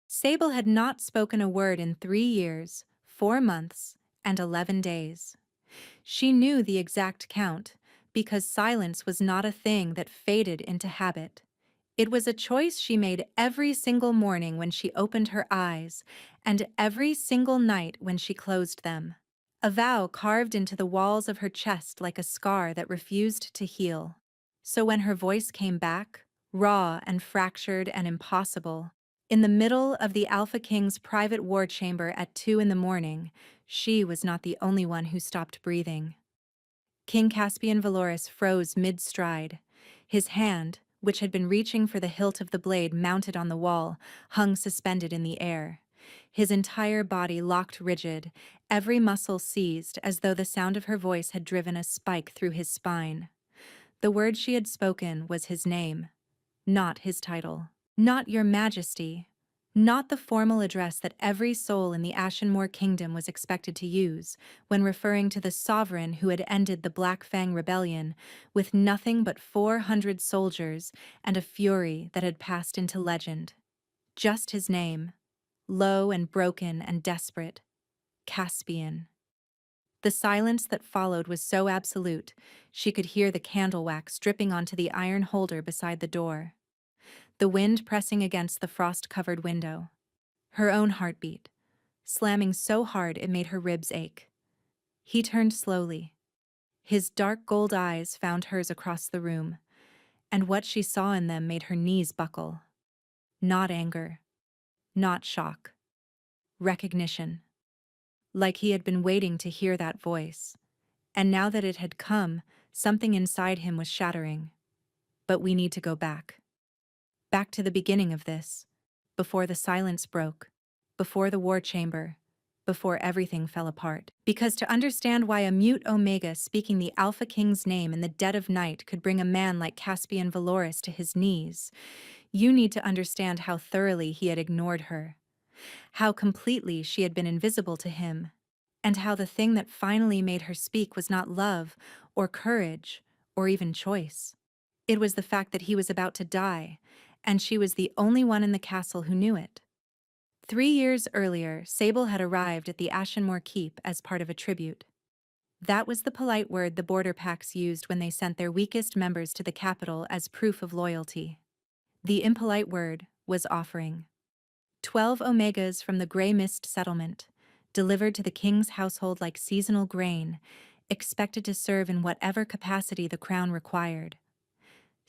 Sable had not spoken a word in 3 years, 4 months, and 11 days. She knew the exact count, because silence was not a thing that faded into habit. It was a choice she made every single morning when she opened her eyes, and every single night when she closed them. A vow carved into the walls of her chest like a scar that refused to heal. So when her voice came back, raw and fractured and impossible, in the middle of the Alpha King's private war chamber at 2 in the morning, she was not the only one who stopped breathing. King Caspian Valoris froze mid-stride. His hand, which had been reaching for the hilt of the blade mounted on the wall, hung suspended in the air. His entire body locked rigid, every muscle seized as though the sound of her voice had driven a spike through his spine. The word she had spoken was his name, not his title. Not your majesty. Not the formal address that every soul in the Ashenmoor kingdom was expected to use when referring to the sovereign who had ended the Black Fang rebellion with nothing but 400 soldiers and a fury that had passed into legend. Just his name, low and broken and desperate, Caspian. The silence that followed was so absolute, she could hear the candle wax dripping onto the iron holder beside the door. The wind pressing against the frost-covered window. Her own heartbeat, slamming so hard it made her ribs ache. He turned slowly. His dark gold eyes found hers across the room, and what she saw in them made her knees buckle. Not anger, not shock. Recognition. Like he had been waiting to hear that voice. And now that it had come, something inside him was shattering. But we need to go back. Back to the beginning of this. Before the silence broke. Before the war chamber. Before everything fell apart. Because to understand why a mute Omega speaking the Alpha King's name in the dead of night could bring a man like Caspian Valoris to his knees, you need to understand how thoroughly he had ignored her. How completely she had been invisible to him. And how the thing that finally made her speak was not love, or courage, or even choice. It was the fact that he was about to die, and she was the only one in the castle who knew it. 3 years earlier, Sable had arrived at the Ashenmoor Keep as part of a tribute. That was the polite word the border packs used when they sent their weakest members to the capital as proof of loyalty. The impolite word was offering. 12 Omegas from the Grey Mist settlement, delivered to the king's household like seasonal grain, expected to serve in whatever capacity the crown required.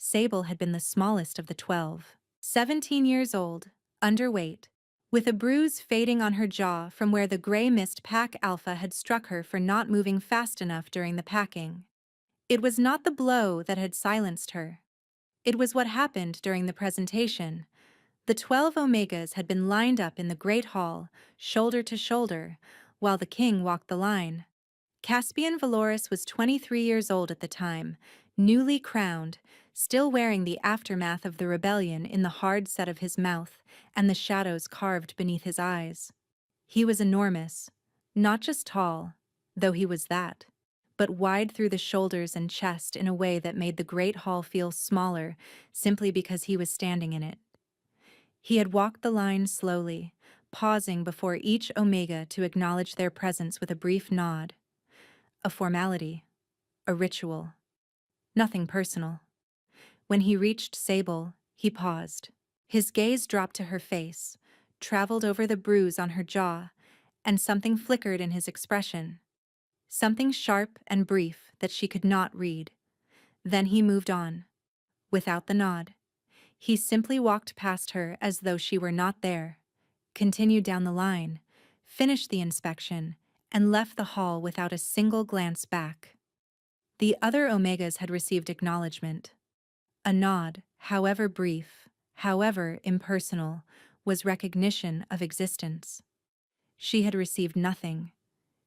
Sable had been the smallest of the 12. 17 years old, underweight, with a bruise fading on her jaw from where the Grey Mist Pack Alpha had struck her for not moving fast enough during the packing. It was not the blow that had silenced her. It was what happened during the presentation. The 12 Omegas had been lined up in the Great Hall, shoulder to shoulder, while the king walked the line. Caspian Valoris was 23 years old at the time, newly crowned, still wearing the aftermath of the rebellion in the hard set of his mouth and the shadows carved beneath his eyes. He was enormous, not just tall, though he was that, but wide through the shoulders and chest in a way that made the Great Hall feel smaller simply because he was standing in it. He had walked the line slowly, pausing before each Omega to acknowledge their presence with a brief nod. A formality, a ritual, nothing personal. When he reached Sable, he paused. His gaze dropped to her face, traveled over the bruise on her jaw, and something flickered in his expression. Something sharp and brief that she could not read. Then he moved on, without the nod. He simply walked past her as though she were not there, continued down the line, finished the inspection, and left the hall without a single glance back. The other Omegas had received acknowledgement. A nod, however brief, however impersonal, was recognition of existence. She had received nothing.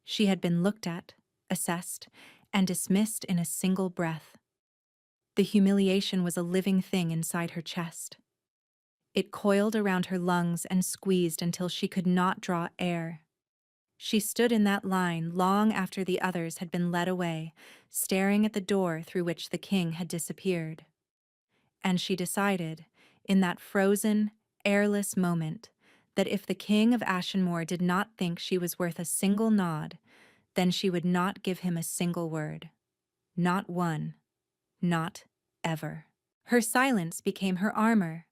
She had been looked at, assessed, and dismissed in a single breath. The humiliation was a living thing inside her chest. It coiled around her lungs and squeezed until she could not draw air. She stood in that line long after the others had been led away, staring at the door through which the king had disappeared. And she decided, in that frozen, airless moment, that if the king of Ashenmore did not think she was worth a single nod, then she would not give him a single word. Not one. Not ever. Her silence became her armor.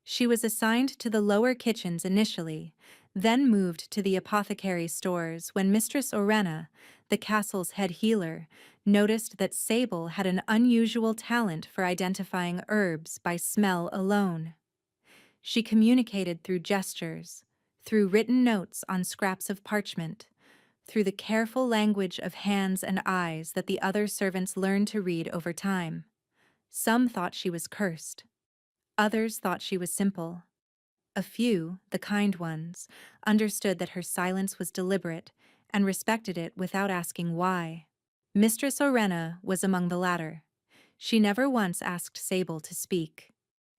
She was assigned to the lower kitchens initially, then moved to the apothecary stores when Mistress Orena, the castle's head healer, noticed that Sable had an unusual talent for identifying herbs by smell alone. She communicated through gestures, through written notes on scraps of parchment, through the careful language of hands and eyes that the other servants learned to read over time. Some thought she was cursed. Others thought she was simple. A few, the kind ones, understood that her silence was deliberate and respected it without asking why. Mistress Orena was among the latter. She never once asked Sable to speak.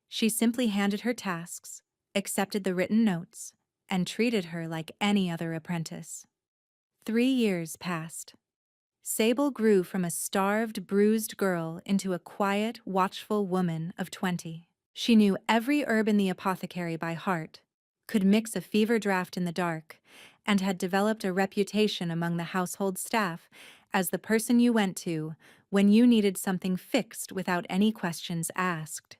She simply handed her tasks, accepted the written notes, and treated her like any other apprentice. 3 years passed. Sable grew from a starved, bruised girl into a quiet, watchful woman of 20. She knew every herb in the apothecary by heart, could mix a fever draft in the dark, and had developed a reputation among the household staff as the person you went to when you needed something fixed without any questions asked.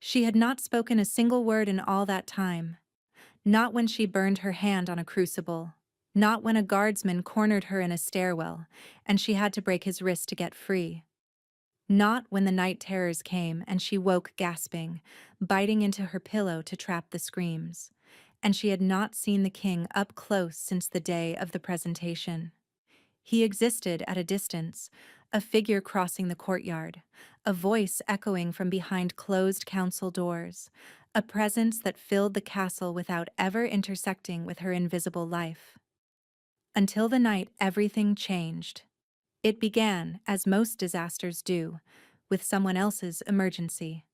She had not spoken a single word in all that time, not when she burned her hand on a crucible, not when a guardsman cornered her in a stairwell and she had to break his wrist to get free. Not when the night terrors came and she woke gasping, biting into her pillow to trap the screams, and she had not seen the king up close since the day of the presentation. He existed at a distance, a figure crossing the courtyard, a voice echoing from behind closed council doors, a presence that filled the castle without ever intersecting with her invisible life. Until the night everything changed. It began, as most disasters do, with someone else's emergency.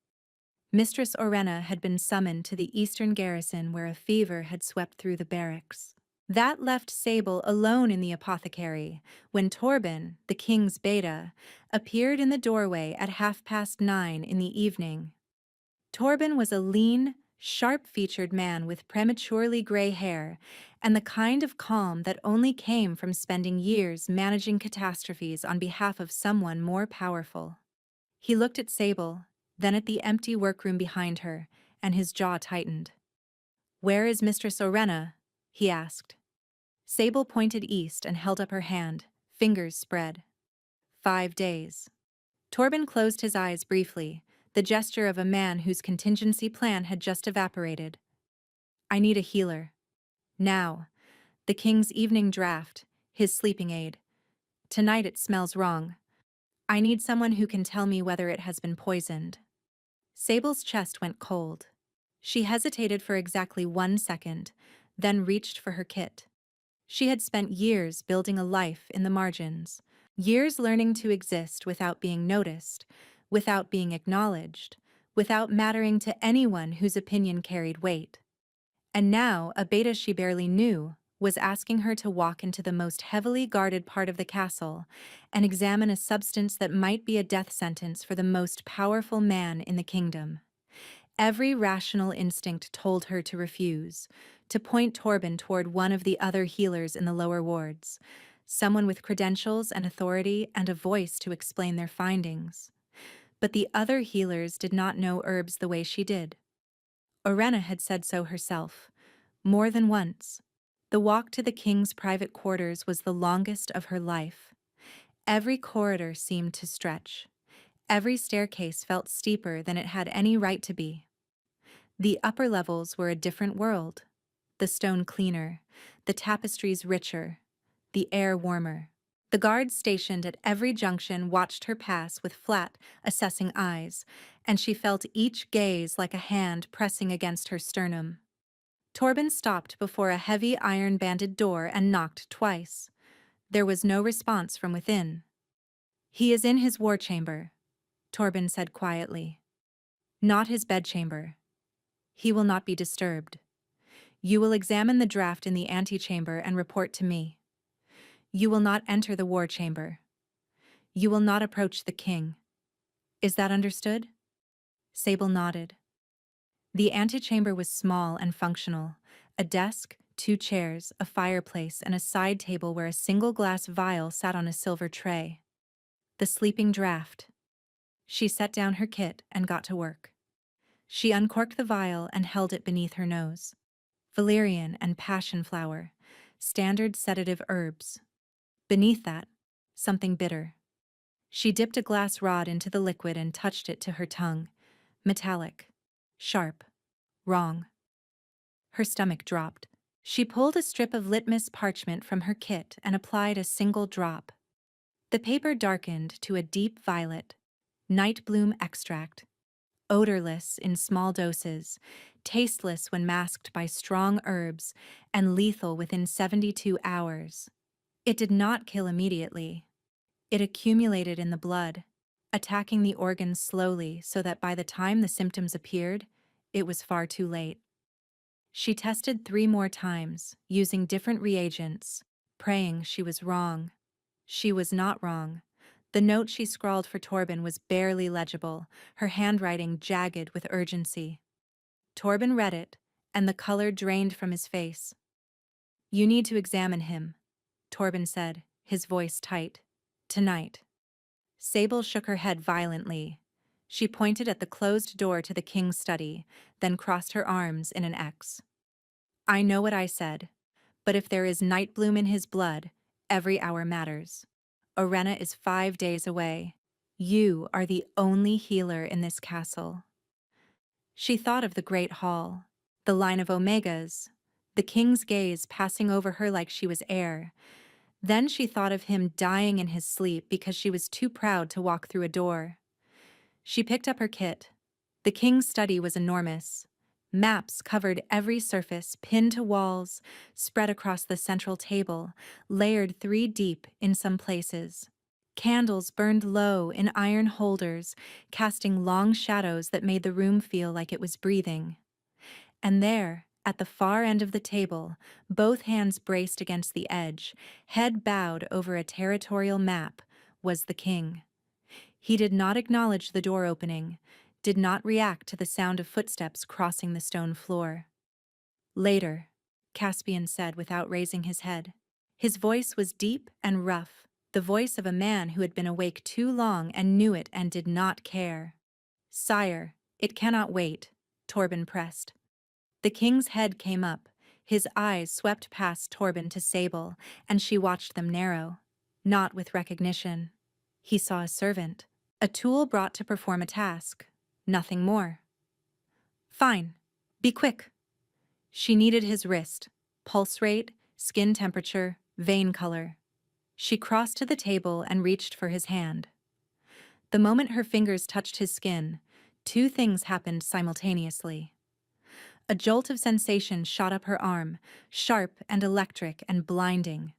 Mistress Orena had been summoned to the eastern garrison where a fever had swept through the barracks. That left Sable alone in the apothecary when Torben, the king's beta, appeared in the doorway at 9:30 in the evening. Torben was a lean, sharp-featured man with prematurely gray hair and the kind of calm that only came from spending years managing catastrophes on behalf of someone more powerful. He looked at Sable, then at the empty workroom behind her, and his jaw tightened. "Where is Mistress Orena?" he asked. Sable pointed east and held up her hand, fingers spread. 5 days. Torben closed his eyes briefly, the gesture of a man whose contingency plan had just evaporated. "I need a healer. Now. The king's evening draft, his sleeping aid. Tonight it smells wrong. I need someone who can tell me whether it has been poisoned." Sable's chest went cold. She hesitated for exactly 1 second, then reached for her kit. She had spent years building a life in the margins, years learning to exist without being noticed, without being acknowledged, without mattering to anyone whose opinion carried weight. And now, a beta she barely knew was asking her to walk into the most heavily guarded part of the castle and examine a substance that might be a death sentence for the most powerful man in the kingdom. Every rational instinct told her to refuse, to point Torben toward one of the other healers in the lower wards, someone with credentials and authority and a voice to explain their findings. But the other healers did not know herbs the way she did. Orena had said so herself, more than once. The walk to the king's private quarters was the longest of her life. Every corridor seemed to stretch. Every staircase felt steeper than it had any right to be. The upper levels were a different world. The stone cleaner, the tapestries richer, the air warmer. The guards stationed at every junction watched her pass with flat, assessing eyes, and she felt each gaze like a hand pressing against her sternum. Torben stopped before a heavy iron-banded door and knocked twice. There was no response from within. "He is in his war chamber," Torben said quietly. "Not his bedchamber. He will not be disturbed. You will examine the draft in the antechamber and report to me. You will not enter the war chamber. You will not approach the king. Is that understood?" Sable nodded. The antechamber was small and functional, A desk, two chairs, a fireplace, and a side table where a single glass vial sat on a silver tray. The sleeping draft. She set down her kit and got to work. She uncorked the vial and held it beneath her nose. Valerian and passion flower, standard sedative herbs. Beneath that, something bitter. She dipped a glass rod into the liquid and touched it to her tongue. Metallic. Sharp. Wrong. Her stomach dropped. She pulled a strip of litmus parchment from her kit and applied a single drop. The paper darkened to a deep violet. Night bloom extract. Odorless in small doses, tasteless when masked by strong herbs, and lethal within 72 hours. It did not kill immediately. It accumulated in the blood, attacking the organs slowly so that by the time the symptoms appeared, it was far too late. She tested 3 more times, using different reagents, praying she was wrong. She was not wrong. The note she scrawled for Torben was barely legible, her handwriting jagged with urgency. Torben read it, and the color drained from his face. "You need to examine him," Torben said, his voice tight. "Tonight." Sable shook her head violently. She pointed at the closed door to the king's study, then crossed her arms in an X. "I know what I said, but if there is night bloom in his blood, every hour matters. Orenna is 5 days away. You are the only healer in this castle." She thought of the great hall, the line of omegas, the king's gaze passing over her like she was air. Then she thought of him dying in his sleep because she was too proud to walk through a door. She picked up her kit. The king's study was enormous. Maps covered every surface, pinned to walls, spread across the central table, layered 3 deep in some places. Candles burned low in iron holders, casting long shadows that made the room feel like it was breathing. And there, at the far end of the table, both hands braced against the edge, head bowed over a territorial map, was the king. He did not acknowledge the door opening, did not react to the sound of footsteps crossing the stone floor. "Later," Caspian said without raising his head. His voice was deep and rough, the voice of a man who had been awake too long and knew it and did not care. "Sire, it cannot wait," Torben pressed. The king's head came up, his eyes swept past Torben to Sable, and she watched them narrow. Not with recognition. He saw a servant, a tool brought to perform a task, nothing more. "Fine. Be quick." She needed his wrist, pulse rate, skin temperature, vein color. She crossed to the table and reached for his hand. The moment her fingers touched his skin, 2 things happened simultaneously. A jolt of sensation shot up her arm, sharp and electric and blinding.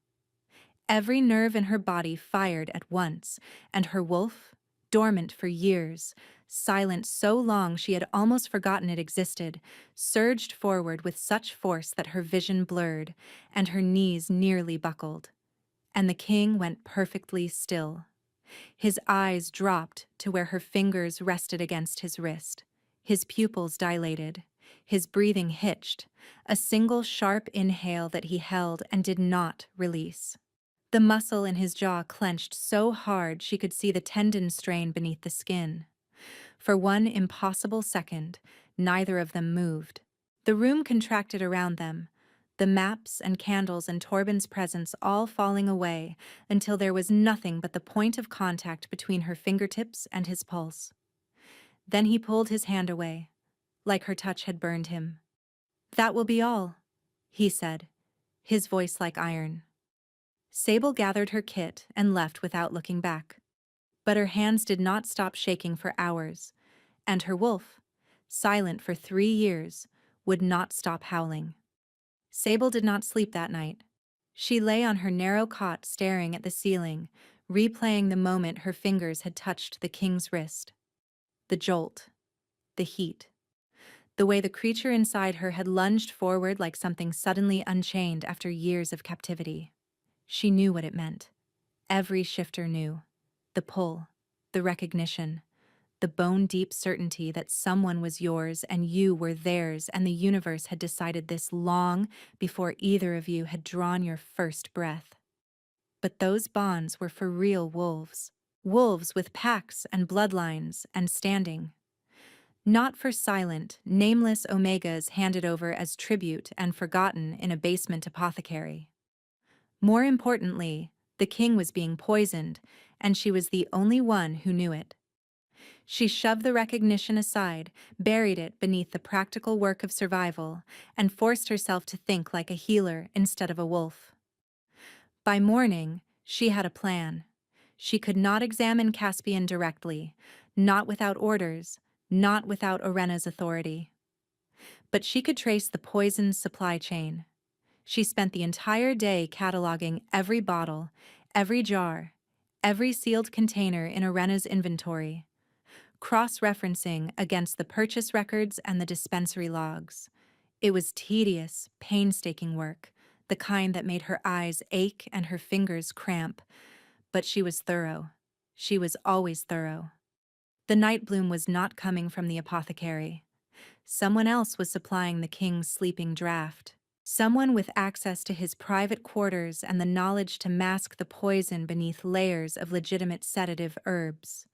Every nerve in her body fired at once, and her wolf, dormant for years, silent so long she had almost forgotten it existed, surged forward with such force that her vision blurred, and her knees nearly buckled. And the king went perfectly still. His eyes dropped to where her fingers rested against his wrist. His pupils dilated. His breathing hitched, a single sharp inhale that he held and did not release. The muscle in his jaw clenched so hard she could see the tendon strain beneath the skin. For one impossible second, neither of them moved. The room contracted around them, the maps and candles and Torben's presence all falling away until there was nothing but the point of contact between her fingertips and his pulse. Then he pulled his hand away, like her touch had burned him. "That will be all," he said, his voice like iron. Sable gathered her kit and left without looking back. But her hands did not stop shaking for hours, and her wolf, silent for 3 years, would not stop howling. Sable did not sleep that night. She lay on her narrow cot staring at the ceiling, replaying the moment her fingers had touched the king's wrist. The jolt, the heat, the way the creature inside her had lunged forward like something suddenly unchained after years of captivity. She knew what it meant. Every shifter knew. The pull, the recognition, the bone-deep certainty that someone was yours and you were theirs, and the universe had decided this long before either of you had drawn your first breath. But those bonds were for real wolves. Wolves with packs and bloodlines and standing. Not for silent, nameless omegas handed over as tribute and forgotten in a basement apothecary. More importantly, the king was being poisoned, and she was the only one who knew it. She shoved the recognition aside, buried it beneath the practical work of survival, and forced herself to think like a healer instead of a wolf. By morning, she had a plan. She could not examine Caspian directly, not without orders, not without Orena's authority. But she could trace the poison's supply chain. She spent the entire day cataloging every bottle, every jar, every sealed container in Orena's inventory, cross-referencing against the purchase records and the dispensary logs. It was tedious, painstaking work, the kind that made her eyes ache and her fingers cramp, but she was thorough. She was always thorough. The night bloom was not coming from the apothecary. Someone else was supplying the king's sleeping draft. Someone with access to his private quarters and the knowledge to mask the poison beneath layers of legitimate sedative herbs.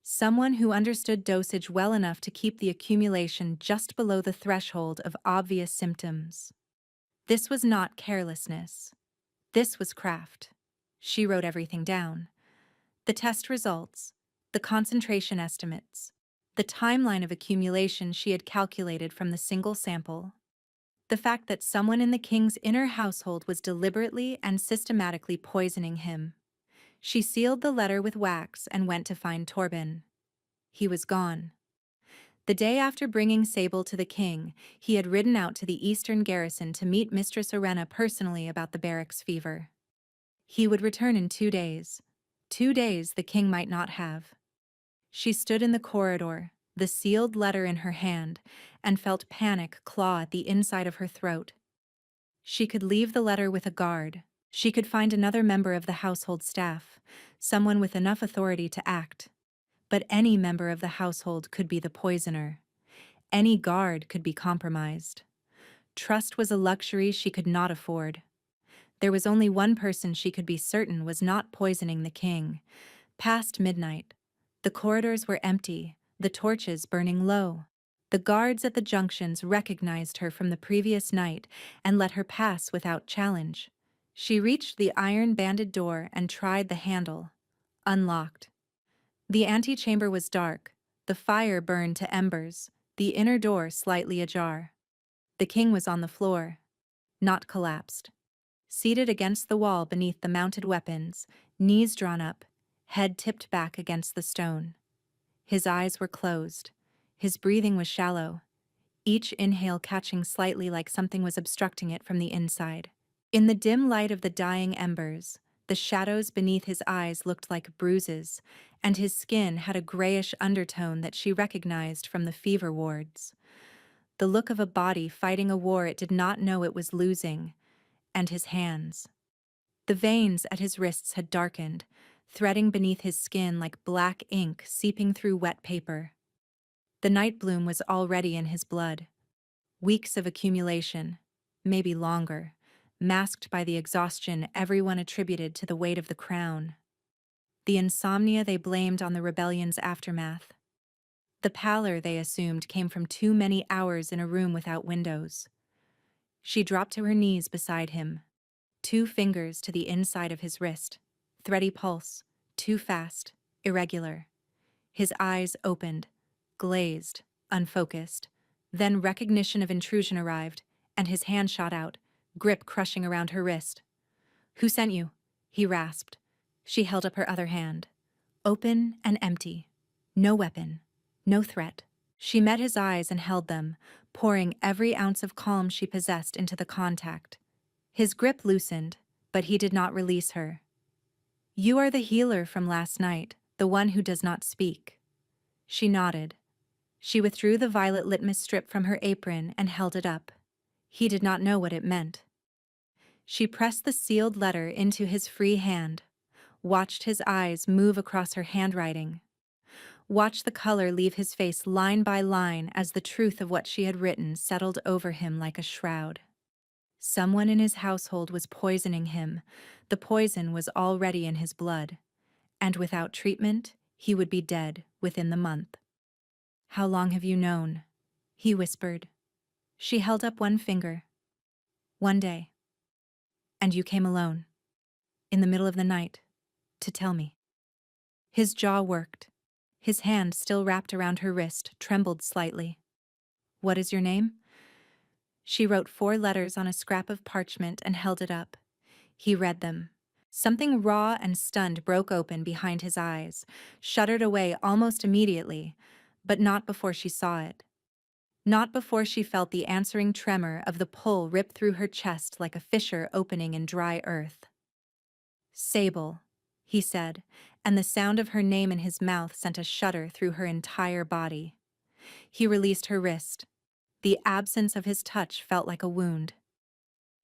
Someone who understood dosage well enough to keep the accumulation just below the threshold of obvious symptoms. This was not carelessness. This was craft. She wrote everything down. The test results, the concentration estimates, the timeline of accumulation she had calculated from the single sample. The fact that someone in the king's inner household was deliberately and systematically poisoning him. She sealed the letter with wax and went to find Torben. He was gone. The day after bringing Sable to the king, he had ridden out to the eastern garrison to meet Mistress Orena personally about the barracks fever. He would return in 2 days. 2 days the king might not have. She stood in the corridor, the sealed letter in her hand, and felt panic claw at the inside of her throat. She could leave the letter with a guard. She could find another member of the household staff, someone with enough authority to act. But any member of the household could be the poisoner. Any guard could be compromised. Trust was a luxury she could not afford. There was only one person she could be certain was not poisoning the king. Past midnight. The corridors were empty, the torches burning low. The guards at the junctions recognized her from the previous night and let her pass without challenge. She reached the iron-banded door and tried the handle. Unlocked. The antechamber was dark, the fire burned to embers, the inner door slightly ajar. The king was on the floor, not collapsed. Seated against the wall beneath the mounted weapons, knees drawn up, head tipped back against the stone. His eyes were closed. His breathing was shallow, each inhale catching slightly like something was obstructing it from the inside. In the dim light of the dying embers, the shadows beneath his eyes looked like bruises, and his skin had a grayish undertone that she recognized from the fever wards. The look of a body fighting a war it did not know it was losing, and his hands. The veins at his wrists had darkened, threading beneath his skin like black ink seeping through wet paper. The night bloom was already in his blood. Weeks of accumulation, maybe longer, masked by the exhaustion everyone attributed to the weight of the crown. The insomnia they blamed on the rebellion's aftermath. The pallor they assumed came from too many hours in a room without windows. She dropped to her knees beside him, 2 fingers to the inside of his wrist, thready pulse, too fast, irregular. His eyes opened, glazed, unfocused. Then recognition of intrusion arrived, and his hand shot out, grip crushing around her wrist. "Who sent you?" he rasped. She held up her other hand. Open and empty. No weapon. No threat. She met his eyes and held them, pouring every ounce of calm she possessed into the contact. His grip loosened, but he did not release her. "You are the healer from last night, the one who does not speak." She nodded. She withdrew the violet litmus strip from her apron and held it up. He did not know what it meant. She pressed the sealed letter into his free hand, watched his eyes move across her handwriting. Watch the color leave his face line by line as the truth of what she had written settled over him like a shroud. Someone in his household was poisoning him. The poison was already in his blood, and without treatment, he would be dead within the month. "How long have you known?" he whispered. She held up one finger. "One day. And you came alone, in the middle of the night, to tell me." His jaw worked. His hand, still wrapped around her wrist, trembled slightly. "What is your name?" She wrote 4 letters on a scrap of parchment and held it up. He read them. Something raw and stunned broke open behind his eyes, shuddered away almost immediately, but not before she saw it. Not before she felt the answering tremor of the pull rip through her chest like a fissure opening in dry earth. "Sable," he said, and the sound of her name in his mouth sent a shudder through her entire body. He released her wrist. The absence of his touch felt like a wound.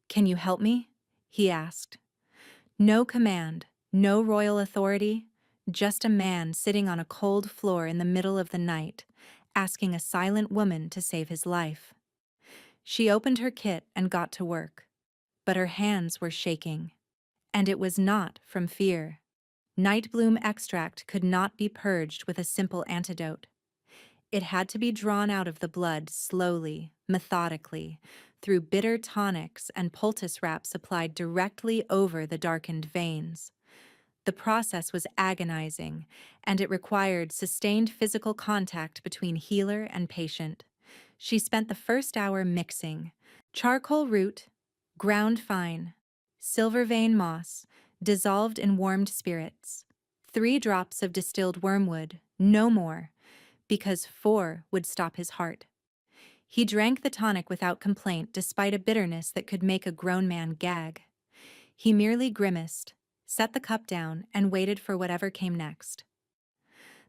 "Can you help me?" he asked. No command, no royal authority, just a man sitting on a cold floor in the middle of the night, asking a silent woman to save his life. She opened her kit and got to work, but her hands were shaking. And it was not from fear. Nightbloom extract could not be purged with a simple antidote. It had to be drawn out of the blood slowly, methodically, through bitter tonics and poultice wraps applied directly over the darkened veins. The process was agonizing, and it required sustained physical contact between healer and patient. She spent the first hour mixing charcoal root, ground fine, silver vein moss, dissolved in warmed spirits, 3 drops of distilled wormwood, no more, because 4 would stop his heart. He drank the tonic without complaint despite a bitterness that could make a grown man gag. He merely grimaced, set the cup down, and waited for whatever came next.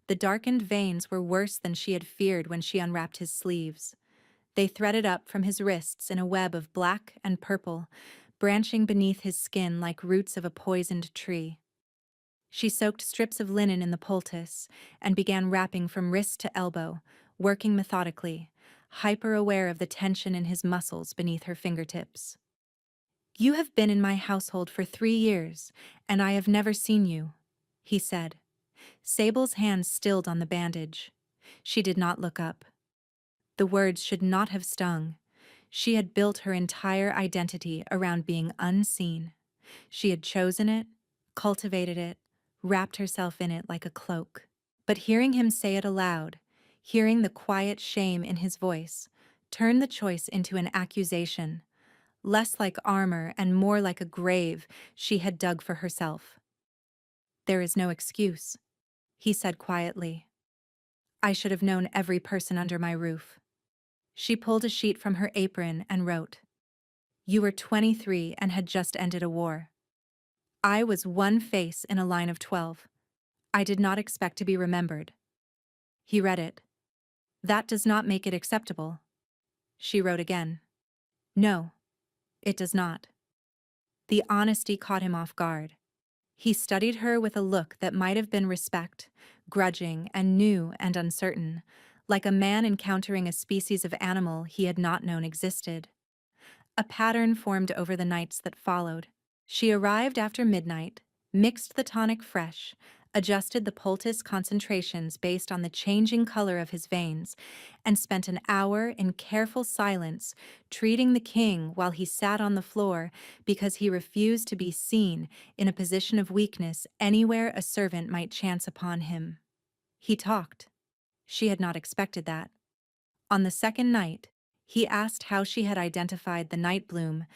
The darkened veins were worse than she had feared when she unwrapped his sleeves. They threaded up from his wrists in a web of black and purple, branching beneath his skin like roots of a poisoned tree. She soaked strips of linen in the poultice and began wrapping from wrist to elbow, working methodically, hyper-aware of the tension in his muscles beneath her fingertips. "You have been in my household for 3 years, and I have never seen you," he said. Sable's hands stilled on the bandage. She did not look up. The words should not have stung. She had built her entire identity around being unseen. She had chosen it, cultivated it, wrapped herself in it like a cloak. But hearing him say it aloud, hearing the quiet shame in his voice, turned the choice into an accusation, less like armor and more like a grave she had dug for herself. "There is no excuse," he said quietly. "I should have known every person under my roof." She pulled a sheet from her apron and wrote, "You were 23 and had just ended a war. I was one face in a line of 12. I did not expect to be remembered." He read it. "That does not make it acceptable." She wrote again. "No, it does not." The honesty caught him off guard. He studied her with a look that might have been respect, grudging and new and uncertain, like a man encountering a species of animal he had not known existed. A pattern formed over the nights that followed. She arrived after midnight, mixed the tonic fresh, adjusted the poultice concentrations based on the changing color of his veins, and spent an hour in careful silence treating the king while he sat on the floor because he refused to be seen in a position of weakness anywhere a servant might chance upon him. He talked. She had not expected that. On the second night, he asked how she had identified the night bloom,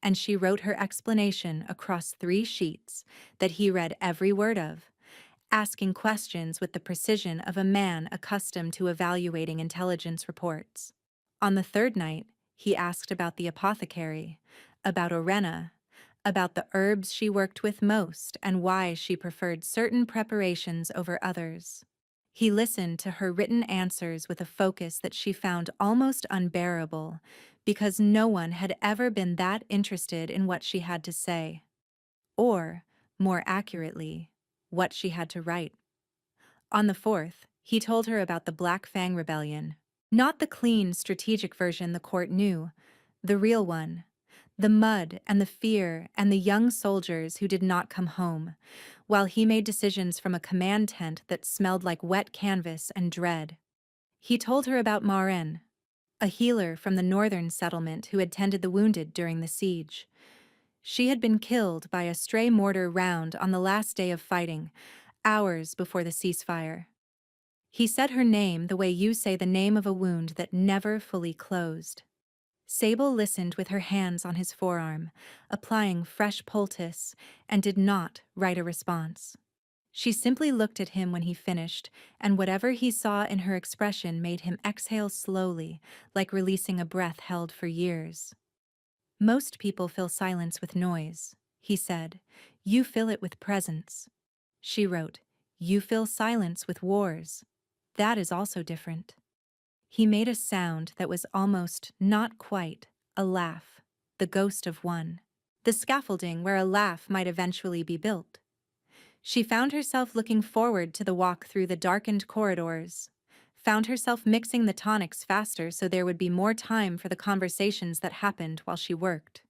and she wrote her explanation across 3 sheets that he read every word of, asking questions with the precision of a man accustomed to evaluating intelligence reports. On the third night, he asked about the apothecary, about Orena, about the herbs she worked with most and why she preferred certain preparations over others. He listened to her written answers with a focus that she found almost unbearable, because no one had ever been that interested in what she had to say. Or, more accurately, what she had to write. On the fourth, He told her about the Black Fang Rebellion. Not the clean, strategic version the court knew, the real one. The mud and the fear and the young soldiers who did not come home, while he made decisions from a command tent that smelled like wet canvas and dread. He told her about Maren, a healer from the northern settlement who had tended the wounded during the siege. She had been killed by a stray mortar round on the last day of fighting, hours before the ceasefire. He said her name the way you say the name of a wound that never fully closed. Sable listened with her hands on his forearm, applying fresh poultice, and did not write a response. She simply looked at him when he finished, and whatever he saw in her expression made him exhale slowly, like releasing a breath held for years. Most people fill silence with noise, he said. You fill it with presence. She wrote, you fill silence with wars. That is also different. He made a sound that was almost, not quite, a laugh, the ghost of one. The scaffolding where a laugh might eventually be built. She found herself looking forward to the walk through the darkened corridors, found herself mixing the tonics faster so there would be more time for the conversations that happened while she worked.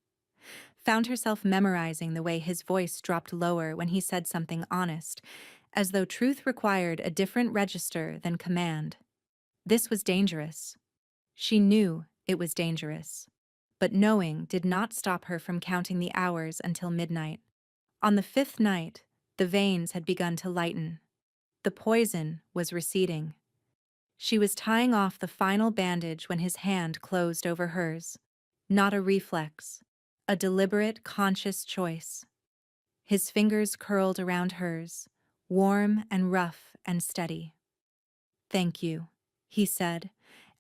Found herself memorizing the way his voice dropped lower when he said something honest, as though truth required a different register than command. This was dangerous. She knew it was dangerous. But knowing did not stop her from counting the hours until midnight. On the 5th night, the veins had begun to lighten. The poison was receding. She was tying off the final bandage when his hand closed over hers. Not a reflex, a deliberate, conscious choice. His fingers curled around hers, warm and rough and steady. Thank you, he said,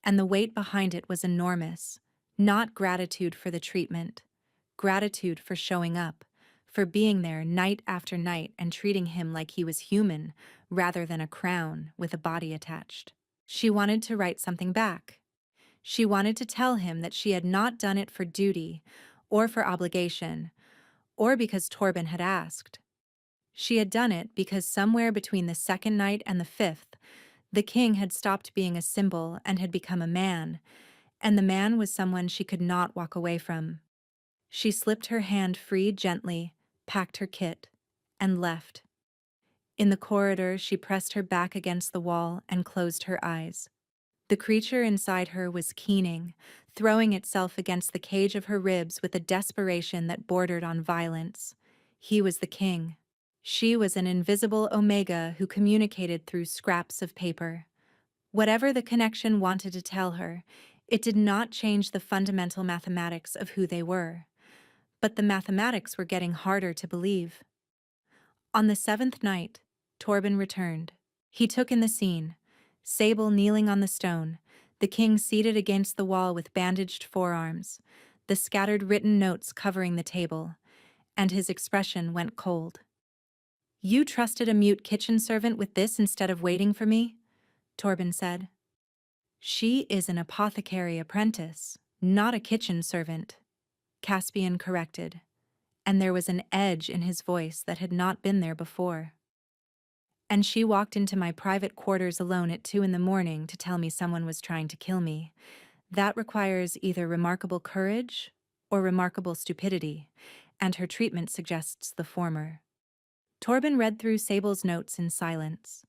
and the weight behind it was enormous. Not gratitude for the treatment, gratitude for showing up, for being there night after night and treating him like he was human rather than a crown with a body attached. She wanted to write something back. She wanted to tell him that she had not done it for duty or for obligation or because Torben had asked. She had done it because somewhere between the 2nd night and the 5th, the king had stopped being a symbol and had become a man, and the man was someone she could not walk away from. She slipped her hand free gently, packed her kit, and left. In the corridor, she pressed her back against the wall and closed her eyes. The creature inside her was keening, throwing itself against the cage of her ribs with a desperation that bordered on violence. He was the king. She was an invisible omega who communicated through scraps of paper. Whatever the connection wanted to tell her, it did not change the fundamental mathematics of who they were. But the mathematics were getting harder to believe. On the 7th night, Torben returned. He took in the scene, Sable kneeling on the stone, the king seated against the wall with bandaged forearms, the scattered written notes covering the table, and his expression went cold. You trusted a mute kitchen servant with this instead of waiting for me? Torben said. She is an apothecary apprentice, not a kitchen servant, Caspian corrected, and there was an edge in his voice that had not been there before. And she walked into my private quarters alone at 2 a.m. to tell me someone was trying to kill me. That requires either remarkable courage or remarkable stupidity, and her treatment suggests the former. Torben read through Sable's notes in silence.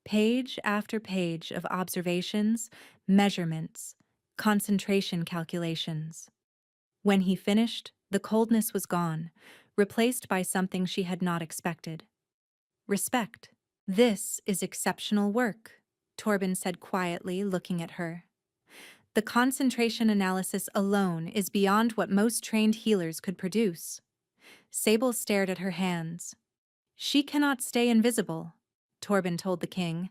Page after page of observations, measurements, concentration calculations. When he finished, the coldness was gone, replaced by something she had not expected. Respect. This is exceptional work, Torben said quietly, looking at her. The concentration analysis alone is beyond what most trained healers could produce. Sable stared at her hands. She cannot stay invisible, Torben told the king.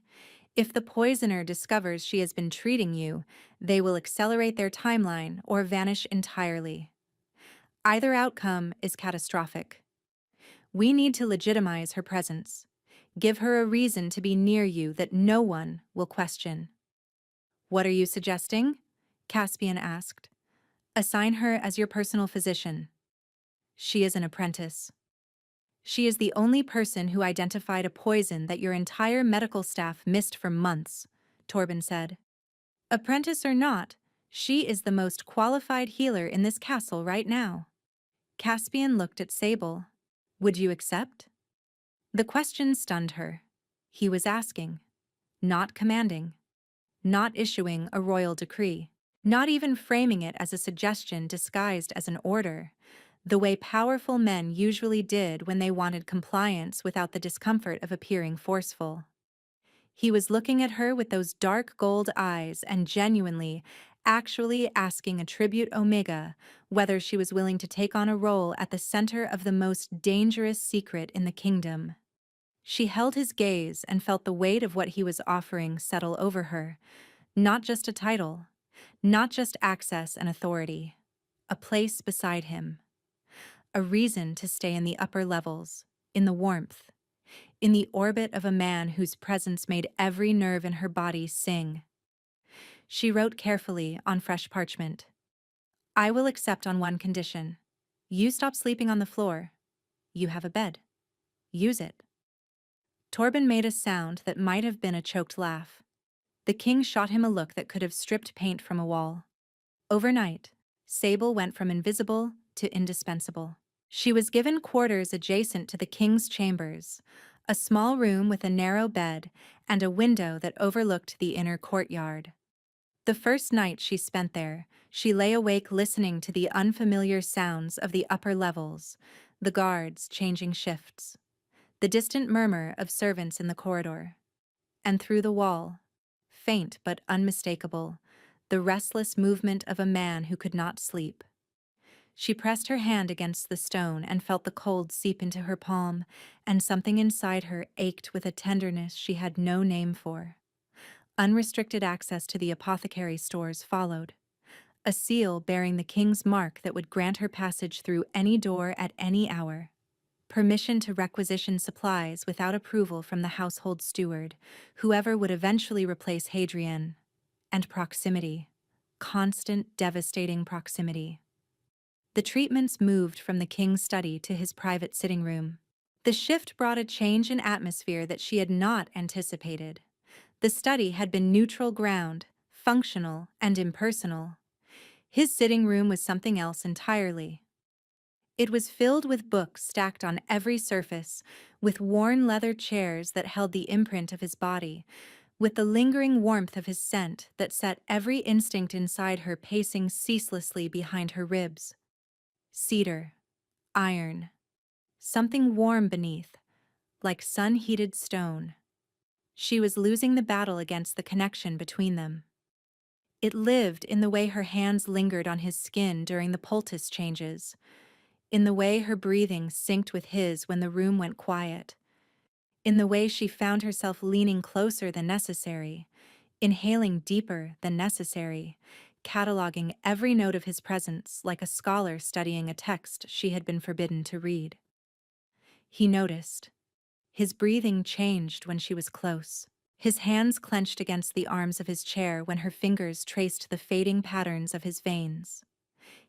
If the poisoner discovers she has been treating you, they will accelerate their timeline or vanish entirely. Either outcome is catastrophic. We need to legitimize her presence. Give her a reason to be near you that no one will question. What are you suggesting? Caspian asked. Assign her as your personal physician. She is an apprentice. She is the only person who identified a poison that your entire medical staff missed for months, Torben said. Apprentice or not, she is the most qualified healer in this castle right now. Caspian looked at Sable. Would you accept? The question stunned her. He was asking, not commanding, not issuing a royal decree, not even framing it as a suggestion disguised as an order, the way powerful men usually did when they wanted compliance without the discomfort of appearing forceful. He was looking at her with those dark gold eyes and genuinely, actually asking a tribute Omega whether she was willing to take on a role at the center of the most dangerous secret in the kingdom. She held his gaze and felt the weight of what he was offering settle over her. Not just a title, not just access and authority. A place beside him. A reason to stay in the upper levels, in the warmth, in the orbit of a man whose presence made every nerve in her body sing. She wrote carefully on fresh parchment. I will accept on one condition. You stop sleeping on the floor. You have a bed. Use it. Torben made a sound that might have been a choked laugh. The king shot him a look that could have stripped paint from a wall. Overnight, Sable went from invisible to indispensable. She was given quarters adjacent to the king's chambers, a small room with a narrow bed and a window that overlooked the inner courtyard. The first night she spent there, she lay awake listening to the unfamiliar sounds of the upper levels, the guards changing shifts, the distant murmur of servants in the corridor. And through the wall, faint but unmistakable, the restless movement of a man who could not sleep. She pressed her hand against the stone and felt the cold seep into her palm, and something inside her ached with a tenderness she had no name for. Unrestricted access to the apothecary stores followed, a seal bearing the king's mark that would grant her passage through any door at any hour. Permission to requisition supplies without approval from the household steward, whoever would eventually replace Hadrian. And proximity. Constant, devastating proximity. The treatments moved from the king's study to his private sitting room. The shift brought a change in atmosphere that she had not anticipated. The study had been neutral ground, functional and impersonal. His sitting room was something else entirely. It was filled with books stacked on every surface, with worn leather chairs that held the imprint of his body, with the lingering warmth of his scent that set every instinct inside her pacing ceaselessly behind her ribs. Cedar, iron, something warm beneath, like sun-heated stone. She was losing the battle against the connection between them. It lived in the way her hands lingered on his skin during the poultice changes, in the way her breathing synced with his when the room went quiet, in the way she found herself leaning closer than necessary, inhaling deeper than necessary, cataloging every note of his presence like a scholar studying a text she had been forbidden to read. He noticed. His breathing changed when she was close. His hands clenched against the arms of his chair when her fingers traced the fading patterns of his veins.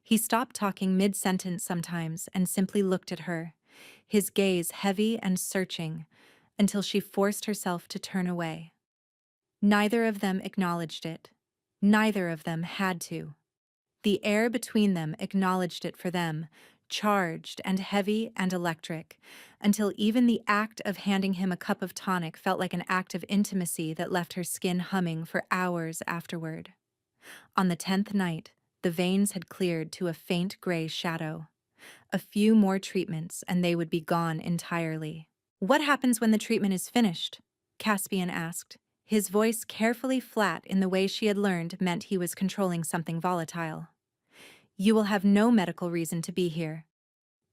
He stopped talking mid-sentence sometimes and simply looked at her, his gaze heavy and searching, until she forced herself to turn away. Neither of them acknowledged it. Neither of them had to. The air between them acknowledged it for them, charged and heavy and electric, until even the act of handing him a cup of tonic felt like an act of intimacy that left her skin humming for hours afterward. On the 10th night, the veins had cleared to a faint gray shadow. A few more treatments and they would be gone entirely. What happens when the treatment is finished? Caspian asked, his voice carefully flat in the way she had learned meant he was controlling something volatile. You will have no medical reason to be here.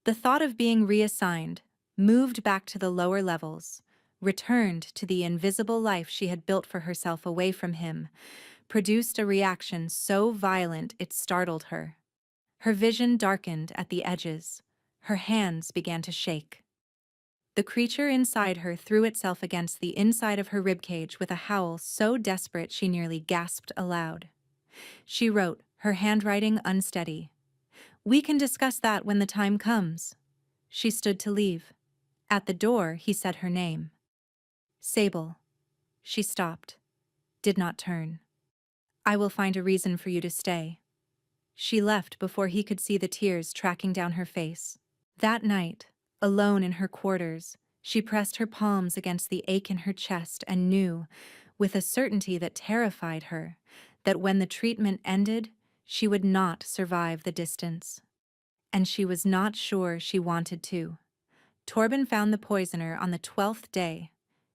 The thought of being reassigned, moved back to the lower levels, returned to the invisible life she had built for herself away from him, produced a reaction so violent it startled her. Her vision darkened at the edges. Her hands began to shake. The creature inside her threw itself against the inside of her ribcage with a howl so desperate she nearly gasped aloud. She wrote, her handwriting unsteady. We can discuss that when the time comes. She stood to leave. At the door, he said her name. Sable. She stopped, did not turn. I will find a reason for you to stay. She left before he could see the tears tracking down her face. That night, alone in her quarters, she pressed her palms against the ache in her chest and knew, with a certainty that terrified her, that when the treatment ended, she would not survive the distance. And she was not sure she wanted to. Torben found the poisoner on the 12th day.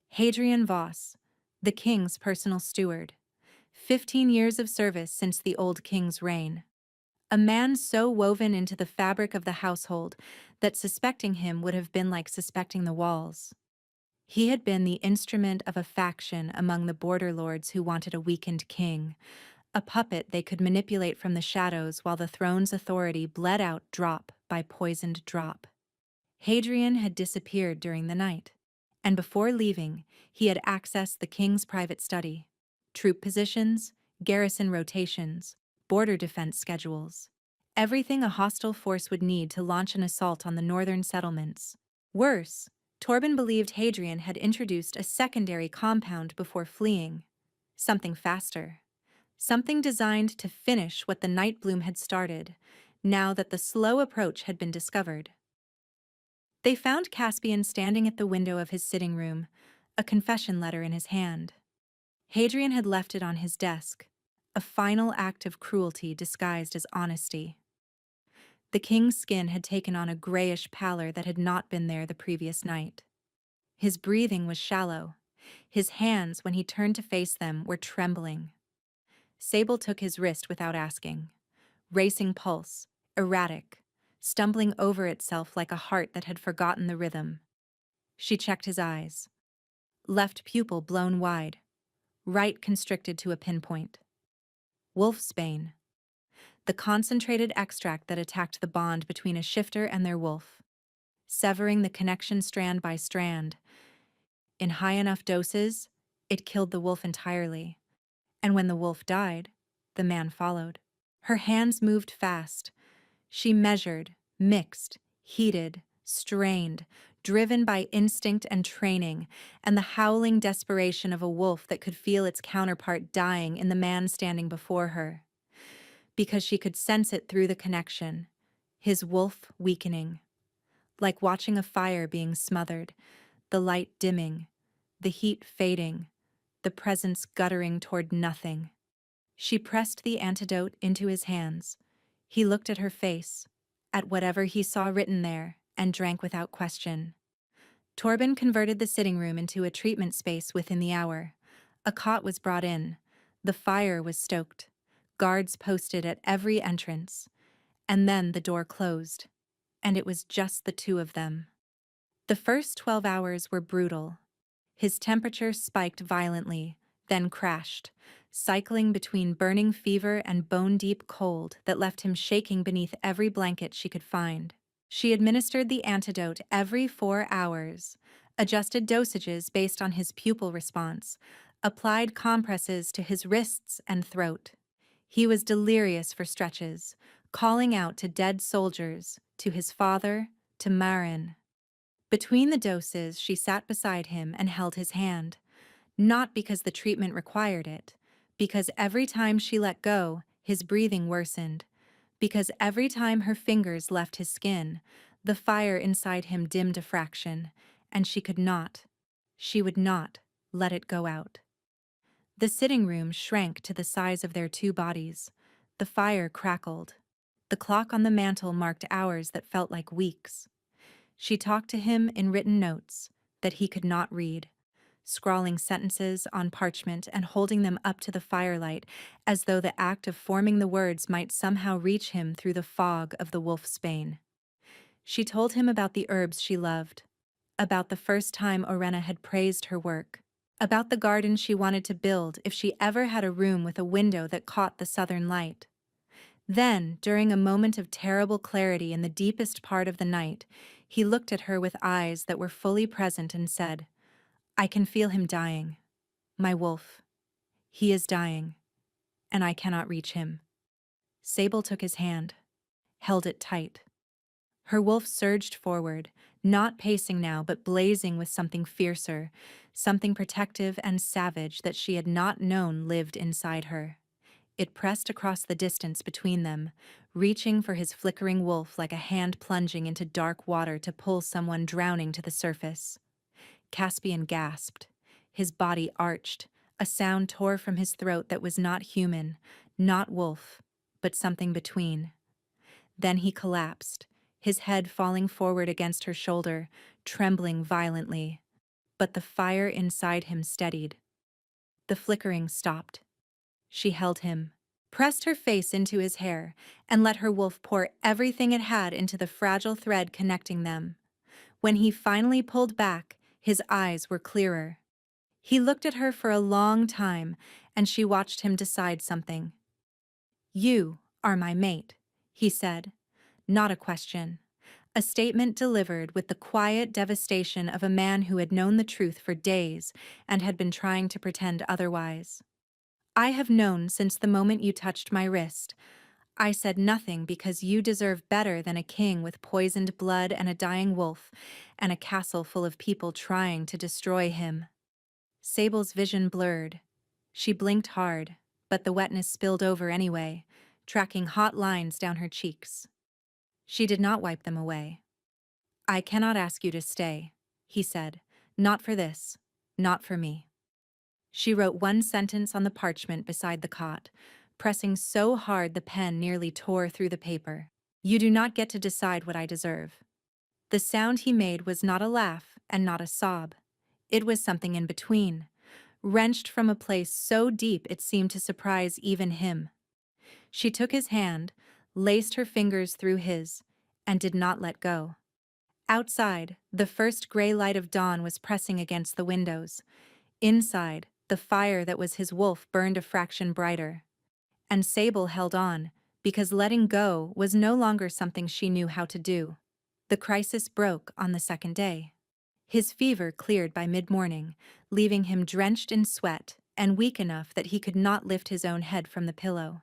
Hadrian Voss, the king's personal steward. 15 years of service since the old king's reign. A man so woven into the fabric of the household that suspecting him would have been like suspecting the walls. He had been the instrument of a faction among the border lords who wanted a weakened king, a puppet they could manipulate from the shadows while the throne's authority bled out drop by poisoned drop. Hadrian had disappeared during the night, and before leaving, he had accessed the king's private study, troop positions, garrison rotations, border defense schedules, everything a hostile force would need to launch an assault on the northern settlements. Worse, Torben believed Hadrian had introduced a secondary compound before fleeing, something faster, something designed to finish what the Nightbloom had started, now that the slow approach had been discovered. They found Caspian standing at the window of his sitting room, a confession letter in his hand. Hadrian had left it on his desk, a final act of cruelty disguised as honesty. The king's skin had taken on a grayish pallor that had not been there the previous night. His breathing was shallow. His hands, when he turned to face them, were trembling. Sable took his wrist without asking. Racing pulse, erratic, stumbling over itself like a heart that had forgotten the rhythm. She checked his eyes. Left pupil blown wide, right constricted to a pinpoint. Wolfsbane. The concentrated extract that attacked the bond between a shifter and their wolf, severing the connection strand by strand. In high enough doses, it killed the wolf entirely. And when the wolf died, the man followed. Her hands moved fast. She measured, mixed, heated, strained, driven by instinct and training, and the howling desperation of a wolf that could feel its counterpart dying in the man standing before her. Because she could sense it through the connection, his wolf weakening. Like watching a fire being smothered, the light dimming, the heat fading, the presence guttering toward nothing. She pressed the antidote into his hands. He looked at her face, at whatever he saw written there, and drank without question. Torben converted the sitting room into a treatment space within the hour. A cot was brought in. The fire was stoked. Guards posted at every entrance. And then the door closed. And it was just the two of them. The first 12 hours were brutal. His temperature spiked violently, then crashed, cycling between burning fever and bone-deep cold that left him shaking beneath every blanket she could find. She administered the antidote every 4 hours, adjusted dosages based on his pupil response, applied compresses to his wrists and throat. He was delirious for stretches, calling out to dead soldiers, to his father, to Marin. Between the doses, she sat beside him and held his hand, not because the treatment required it, because every time she let go, his breathing worsened, because every time her fingers left his skin, the fire inside him dimmed a fraction, and she would not, let it go out. The sitting room shrank to the size of their two bodies. The fire crackled. The clock on the mantel marked hours that felt like weeks. She talked to him in written notes that he could not read, scrawling sentences on parchment and holding them up to the firelight as though the act of forming the words might somehow reach him through the fog of the wolfsbane. She told him about the herbs she loved, about the first time Orenna had praised her work, about the garden she wanted to build if she ever had a room with a window that caught the southern light. Then, during a moment of terrible clarity in the deepest part of the night, he looked at her with eyes that were fully present and said, "I can feel him dying. My wolf. He is dying, and I cannot reach him." Sable took his hand, held it tight. Her wolf surged forward, not pacing now but blazing with something fiercer, something protective and savage that she had not known lived inside her. It pressed across the distance between them, reaching for his flickering wolf like a hand plunging into dark water to pull someone drowning to the surface. Caspian gasped. His body arched. A sound tore from his throat that was not human, not wolf, but something between. Then he collapsed, his head falling forward against her shoulder, trembling violently. But the fire inside him steadied. The flickering stopped. She held him, pressed her face into his hair, and let her wolf pour everything it had into the fragile thread connecting them. When he finally pulled back, his eyes were clearer. He looked at her for a long time, and she watched him decide something. "You are my mate," he said, not a question. A statement delivered with the quiet devastation of a man who had known the truth for days and had been trying to pretend otherwise. "I have known since the moment you touched my wrist. I said nothing because you deserve better than a king with poisoned blood and a dying wolf, and a castle full of people trying to destroy him." Sable's vision blurred. She blinked hard, but the wetness spilled over anyway, tracking hot lines down her cheeks. She did not wipe them away. "I cannot ask you to stay," he said. "Not for this. Not for me." She wrote one sentence on the parchment beside the cot, pressing so hard the pen nearly tore through the paper. "You do not get to decide what I deserve." The sound he made was not a laugh and not a sob. It was something in between, wrenched from a place so deep it seemed to surprise even him. She took his hand, laced her fingers through his, and did not let go. Outside, the first gray light of dawn was pressing against the windows. Inside, the fire that was his wolf burned a fraction brighter. And Sable held on, because letting go was no longer something she knew how to do. The crisis broke on the second day. His fever cleared by mid-morning, leaving him drenched in sweat and weak enough that he could not lift his own head from the pillow.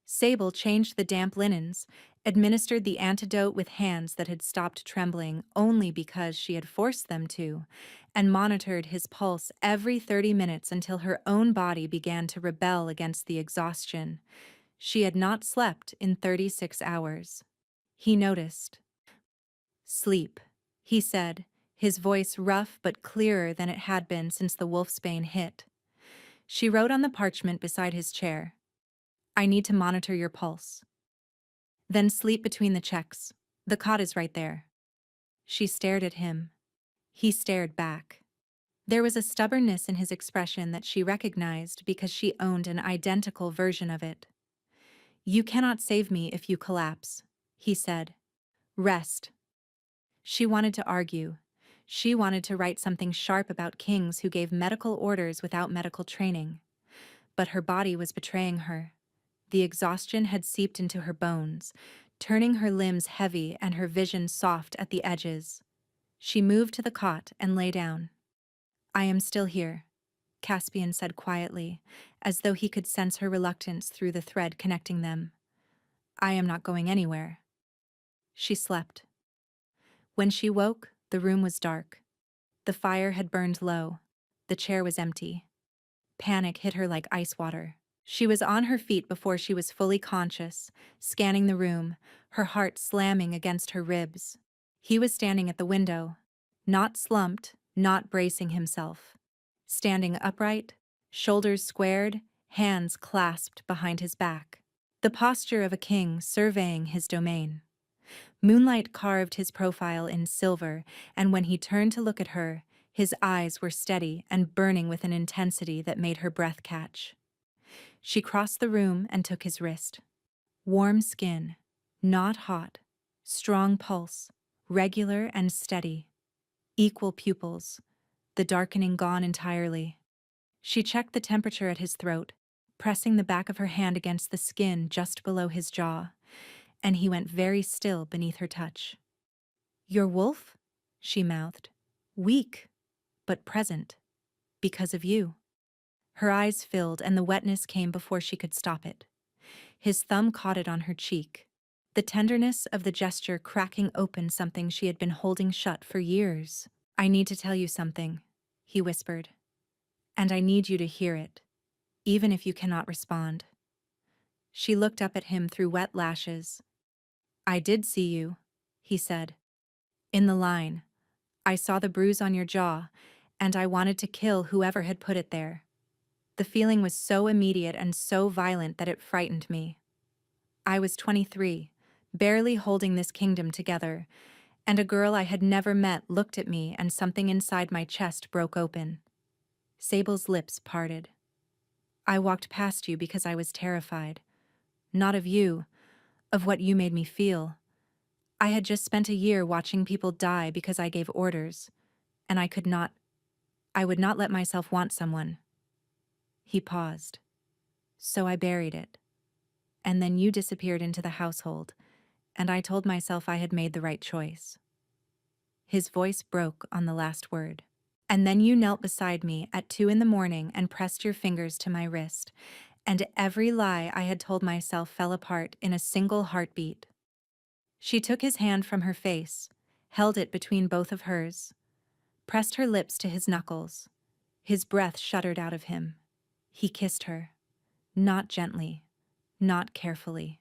Sable changed the damp linens, administered the antidote with hands that had stopped trembling only because she had forced them to, and monitored his pulse every 30 minutes until her own body began to rebel against the exhaustion. She had not slept in 36 hours. He noticed. "Sleep," he said, his voice rough but clearer than it had been since the wolfsbane hit. She wrote on the parchment beside his chair, "I need to monitor your pulse. Then sleep between the checks. The cot is right there." She stared at him. He stared back. There was a stubbornness in his expression that she recognized because she owned an identical version of it. "You cannot save me if you collapse," he said. "Rest." She wanted to argue. She wanted to write something sharp about kings who gave medical orders without medical training. But her body was betraying her. The exhaustion had seeped into her bones, turning her limbs heavy and her vision soft at the edges. She moved to the cot and lay down. "I am still here," Caspian said quietly, as though he could sense her reluctance through the thread connecting them. "I am not going anywhere." She slept. When she woke, the room was dark. The fire had burned low. The chair was empty. Panic hit her like ice water. She was on her feet before she was fully conscious, scanning the room, her heart slamming against her ribs. He was standing at the window, not slumped, not bracing himself. Standing upright, shoulders squared, hands clasped behind his back. The posture of a king surveying his domain. Moonlight carved his profile in silver, and when he turned to look at her, his eyes were steady and burning with an intensity that made her breath catch. She crossed the room and took his wrist. Warm skin, not hot, strong pulse, regular and steady. Equal pupils, the darkening gone entirely. She checked the temperature at his throat, pressing the back of her hand against the skin just below his jaw, and he went very still beneath her touch. "Your wolf?" she mouthed. "Weak, but present. Because of you." Her eyes filled and the wetness came before she could stop it. His thumb caught it on her cheek. the tenderness of the gesture cracking open something she had been holding shut for years. "I need to tell you something," he whispered, "and I need you to hear it, even if you cannot respond." She looked up at him through wet lashes. "I did see you," he said. "In the line. I saw the bruise on your jaw, and I wanted to kill whoever had put it there. The feeling was so immediate and so violent that it frightened me. I was 23, barely holding this kingdom together, and a girl I had never met looked at me and something inside my chest broke open." Sable's lips parted. "I walked past you because I was terrified. Not of you, of what you made me feel. I had just spent a year watching people die because I gave orders, and I would not let myself want someone." He paused. "So I buried it. And then you disappeared into the household, and I told myself I had made the right choice." His voice broke on the last word. "And then you knelt beside me at 2 in the morning and pressed your fingers to my wrist, and every lie I had told myself fell apart in a single heartbeat." She took his hand from her face, held it between both of hers, pressed her lips to his knuckles. His breath shuddered out of him. He kissed her, not gently, not carefully.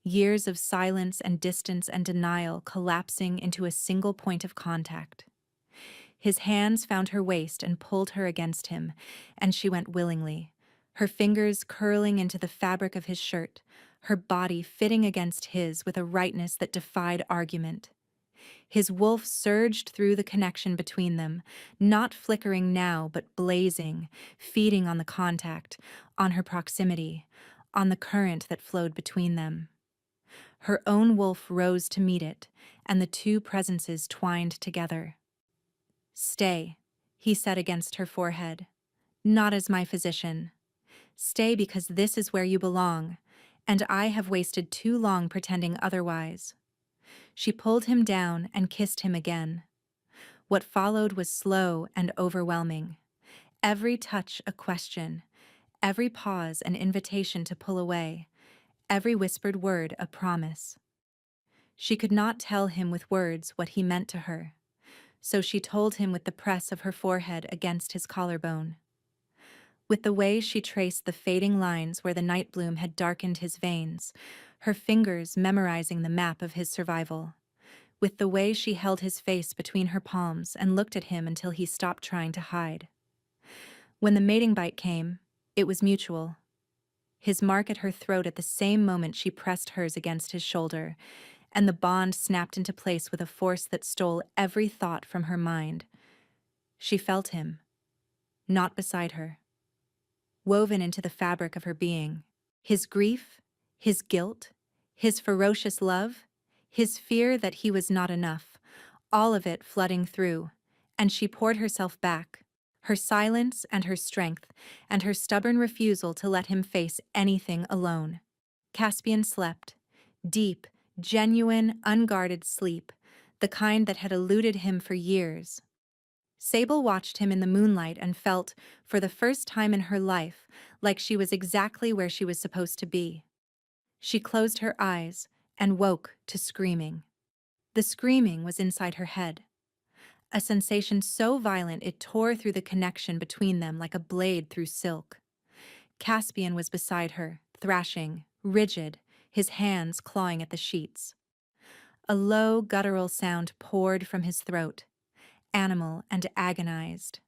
Years of silence and distance and denial collapsing into a single point of contact. His hands found her waist and pulled her against him, and she went willingly, her fingers curling into the fabric of his shirt, her body fitting against his with a rightness that defied argument. His wolf surged through the connection between them, not flickering now but blazing, feeding on the contact, on her proximity, on the current that flowed between them. Her own wolf rose to meet it, and the two presences twined together. "Stay," he said against her forehead. "Not as my physician. Stay because this is where you belong, and I have wasted too long pretending otherwise." She pulled him down and kissed him again. What followed was slow and overwhelming. Every touch a question, every pause an invitation to pull away, every whispered word a promise. She could not tell him with words what he meant to her, so she told him with the press of her forehead against his collarbone. With the way she traced the fading lines where the night bloom had darkened his veins, her fingers memorizing the map of his survival. With the way she held his face between her palms and looked at him until he stopped trying to hide. When the mating bite came, it was mutual. His mark at her throat at the same moment she pressed hers against his shoulder, and the bond snapped into place with a force that stole every thought from her mind. She felt him, not beside her, woven into the fabric of her being. His grief, his guilt, his ferocious love, his fear that he was not enough, all of it flooding through, and she poured herself back, her silence and her strength, and her stubborn refusal to let him face anything alone. Caspian slept, deep, genuine, unguarded sleep, the kind that had eluded him for years. Sable watched him in the moonlight and felt, for the first time in her life, like she was exactly where she was supposed to be. She closed her eyes and woke to screaming. The screaming was inside her head, a sensation so violent it tore through the connection between them like a blade through silk. Caspian was beside her, thrashing, rigid, his hands clawing at the sheets. A low, guttural sound poured from his throat, animal and agonized.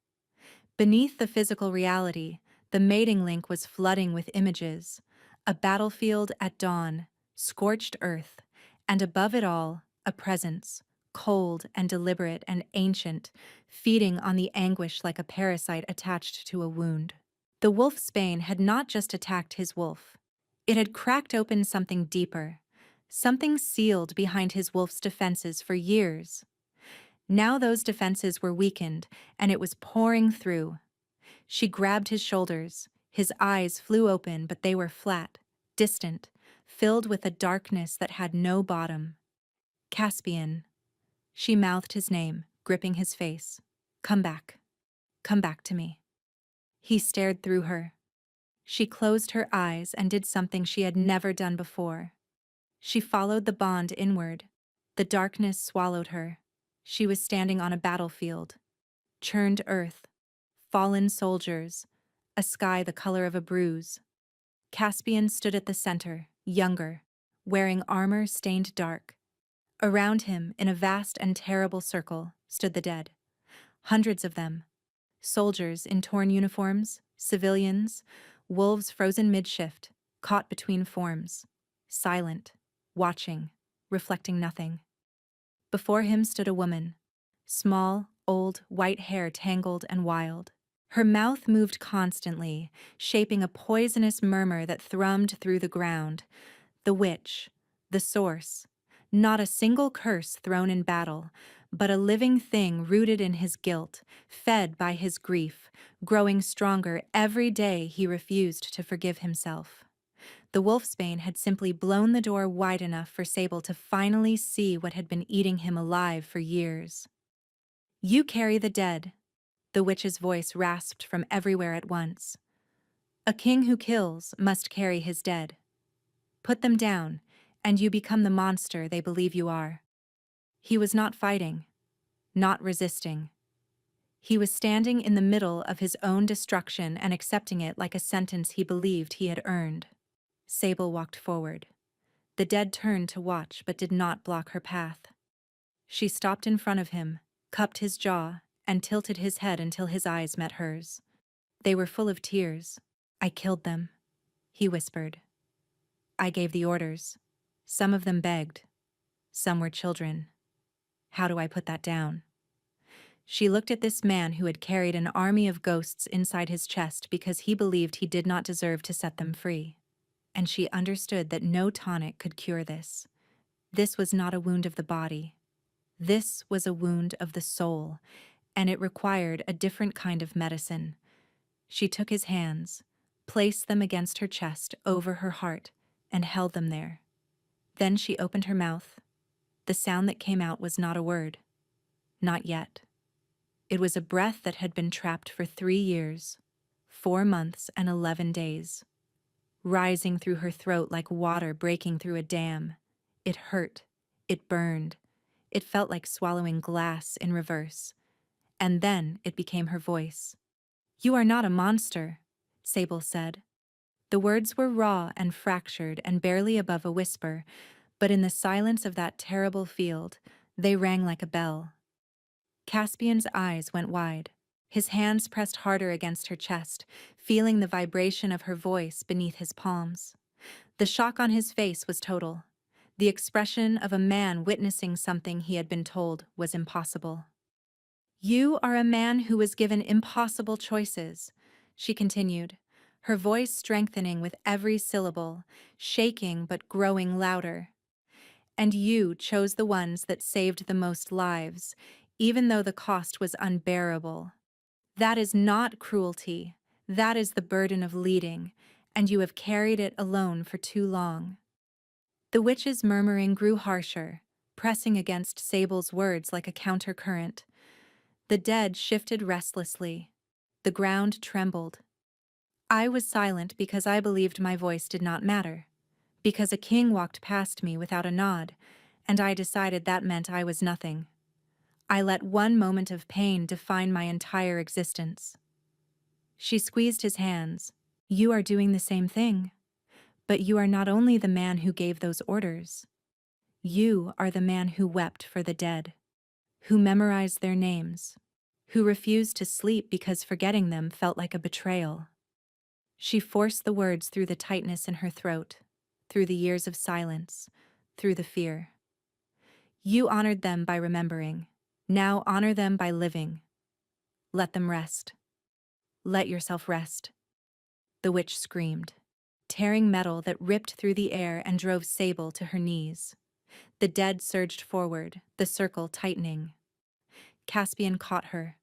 Beneath the physical reality, the mating link was flooding with images, a battlefield at dawn, scorched earth, and above it all, a presence, cold and deliberate and ancient, feeding on the anguish like a parasite attached to a wound. The wolf's bane had not just attacked his wolf. It had cracked open something deeper, something sealed behind his wolf's defenses for years. Now those defenses were weakened, and it was pouring through. She grabbed his shoulders. His eyes flew open, but they were flat, distant, filled with a darkness that had no bottom. "Caspian." She mouthed his name, gripping his face. "Come back. Come back to me." He stared through her. She closed her eyes and did something she had never done before. She followed the bond inward. The darkness swallowed her. She was standing on a battlefield. Churned earth, fallen soldiers, a sky the color of a bruise. Caspian stood at the center, younger, wearing armor stained dark. Around him, in a vast and terrible circle, stood the dead. Hundreds of them. Soldiers in torn uniforms, civilians, wolves frozen mid-shift, caught between forms. Silent, watching, reflecting nothing. Before him stood a woman. Small, old, white hair tangled and wild. Her mouth moved constantly, shaping a poisonous murmur that thrummed through the ground. The witch, the source. Not a single curse thrown in battle, but a living thing rooted in his guilt, fed by his grief, growing stronger every day he refused to forgive himself. The wolfsbane had simply blown the door wide enough for Sable to finally see what had been eating him alive for years. "You carry the dead," the witch's voice rasped from everywhere at once. "A king who kills must carry his dead. Put them down, and you become the monster they believe you are." He was not fighting, not resisting. He was standing in the middle of his own destruction and accepting it like a sentence he believed he had earned. Sable walked forward. The dead turned to watch but did not block her path. She stopped in front of him, cupped his jaw, and tilted his head until his eyes met hers. They were full of tears. "I killed them," he whispered. "I gave the orders. Some of them begged. Some were children. How do I put that down?" She looked at this man who had carried an army of ghosts inside his chest because he believed he did not deserve to set them free. And she understood that no tonic could cure this. This was not a wound of the body. This was a wound of the soul, and it required a different kind of medicine. She took his hands, placed them against her chest over her heart, and held them there. Then she opened her mouth. The sound that came out was not a word. Not yet. It was a breath that had been trapped for 3 years, 4 months and 11 days. Rising through her throat like water breaking through a dam. It hurt. It burned. It felt like swallowing glass in reverse. And then it became her voice. "You are not a monster," Sable said. The words were raw and fractured and barely above a whisper, but in the silence of that terrible field, they rang like a bell. Caspian's eyes went wide. His hands pressed harder against her chest, feeling the vibration of her voice beneath his palms. The shock on his face was total. The expression of a man witnessing something he had been told was impossible. "You are a man who was given impossible choices," she continued, her voice strengthening with every syllable, shaking but growing louder. "And you chose the ones that saved the most lives, even though the cost was unbearable. That is not cruelty. That is the burden of leading, and you have carried it alone for too long." The witch's murmuring grew harsher, pressing against Sable's words like a countercurrent. The dead shifted restlessly. The ground trembled. "I was silent because I believed my voice did not matter, because a king walked past me without a nod, and I decided that meant I was nothing. I let one moment of pain define my entire existence." She squeezed his hands. "You are doing the same thing. But you are not only the man who gave those orders. You are the man who wept for the dead, who memorized their names, who refused to sleep because forgetting them felt like a betrayal." She forced the words through the tightness in her throat, through the years of silence, through the fear. "You honored them by remembering. Now honor them by living. Let them rest. Let yourself rest." The witch screamed, tearing metal that ripped through the air and drove Sable to her knees. The dead surged forward, the circle tightening. Caspian caught her,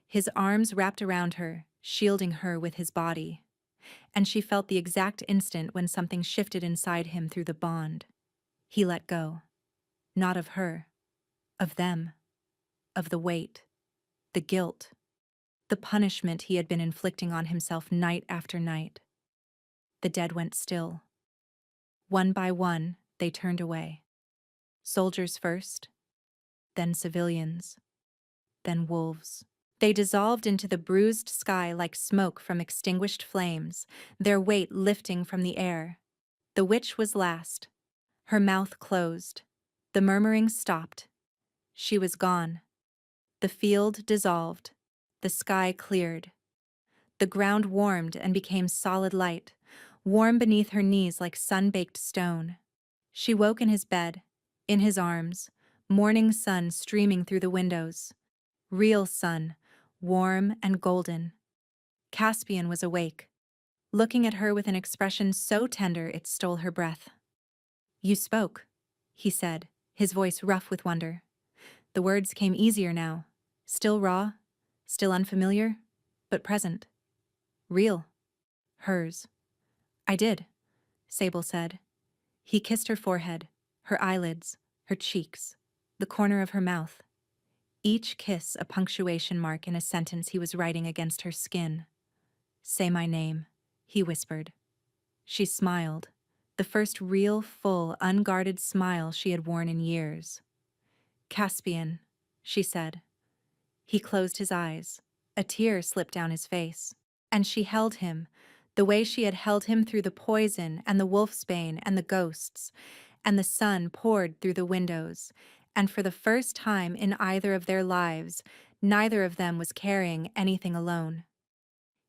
his arms wrapped around her, shielding her with his body. And she felt the exact instant when something shifted inside him through the bond. He let go. Not of her. Of them. Of the weight. The guilt. The punishment he had been inflicting on himself night after night. The dead went still. One by one, they turned away. Soldiers first, then civilians, then wolves. They dissolved into the bruised sky like smoke from extinguished flames, their weight lifting from the air. The witch was last. Her mouth closed. The murmuring stopped. She was gone. The field dissolved. The sky cleared. The ground warmed and became solid light, warm beneath her knees like sun-baked stone. She woke in his bed, in his arms, morning sun streaming through the windows. Real sun, warm and golden. Caspian was awake, looking at her with an expression so tender it stole her breath. "You spoke," he said, his voice rough with wonder. The words came easier now, still raw, still unfamiliar, but present. Real. Hers. "I did," Sable said. He kissed her forehead, her eyelids, her cheeks, the corner of her mouth. Each kiss a punctuation mark in a sentence he was writing against her skin. "Say my name," he whispered. She smiled, the first real, full, unguarded smile she had worn in years. "Caspian," she said. He closed his eyes. A tear slipped down his face. And she held him, the way she had held him through the poison and the wolfsbane and the ghosts, and the sun poured through the windows, and for the first time in either of their lives, neither of them was carrying anything alone.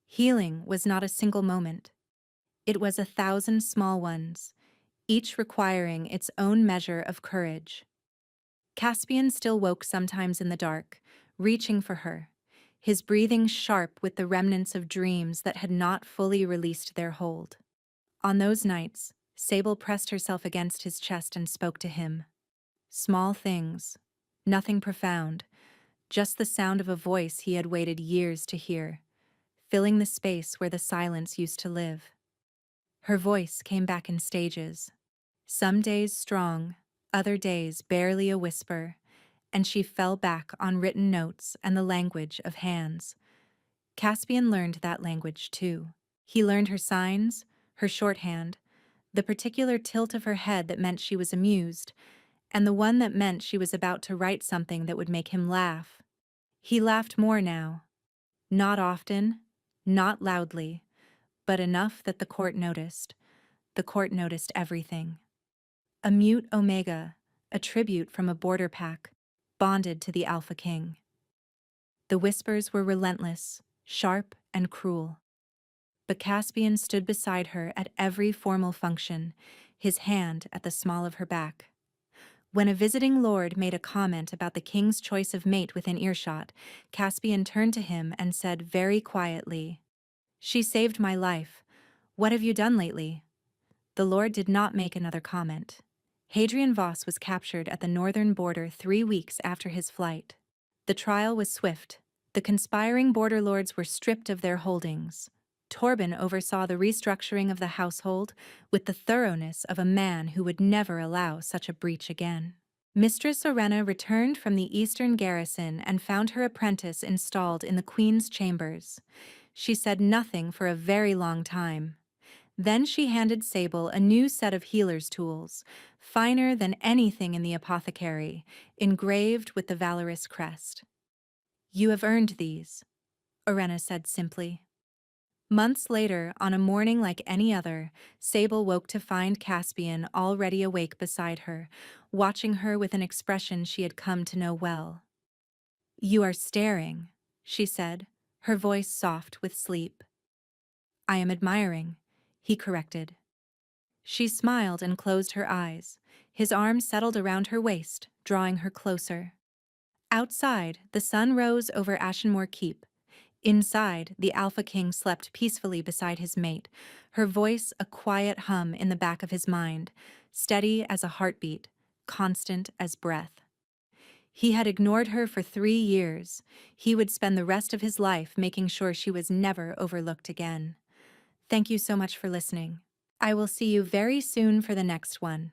Healing was not a single moment. It was 1,000 small ones, each requiring its own measure of courage. Caspian still woke sometimes in the dark, reaching for her, his breathing sharp with the remnants of dreams that had not fully released their hold. On those nights, Sable pressed herself against his chest and spoke to him. Small things, nothing profound, just the sound of a voice he had waited years to hear, filling the space where the silence used to live. Her voice came back in stages, some days strong, other days barely a whisper, and she fell back on written notes and the language of hands. Caspian learned that language too. He learned her signs, her shorthand, the particular tilt of her head that meant she was amused, and the one that meant she was about to write something that would make him laugh. He laughed more now. Not often, not loudly, but enough that the court noticed. The court noticed everything. A mute omega, a tribute from a border pack, bonded to the Alpha King. The whispers were relentless, sharp and cruel. But Caspian stood beside her at every formal function, his hand at the small of her back. When a visiting lord made a comment about the king's choice of mate within earshot, Caspian turned to him and said very quietly, "She saved my life. What have you done lately?" The lord did not make another comment. Hadrian Voss was captured at the northern border 3 weeks after his flight. The trial was swift. The conspiring border lords were stripped of their holdings. Torben oversaw the restructuring of the household with the thoroughness of a man who would never allow such a breach again. Mistress Orenna returned from the eastern garrison and found her apprentice installed in the queen's chambers. She said nothing for a very long time. Then she handed Sable a new set of healer's tools, finer than anything in the apothecary, engraved with the valorous crest. "You have earned these," Orenna said simply. Months later, on a morning like any other, Sable woke to find Caspian already awake beside her, watching her with an expression she had come to know well. "You are staring," she said, her voice soft with sleep. "I am admiring," he corrected. She smiled and closed her eyes. His arm settled around her waist, drawing her closer. Outside, the sun rose over Ashenmore Keep. Inside, the Alpha King slept peacefully beside his mate, her voice a quiet hum in the back of his mind, steady as a heartbeat, constant as breath. He had ignored her for 3 years. He would spend the rest of his life making sure she was never overlooked again. Thank you so much for listening. I will see you very soon for the next one.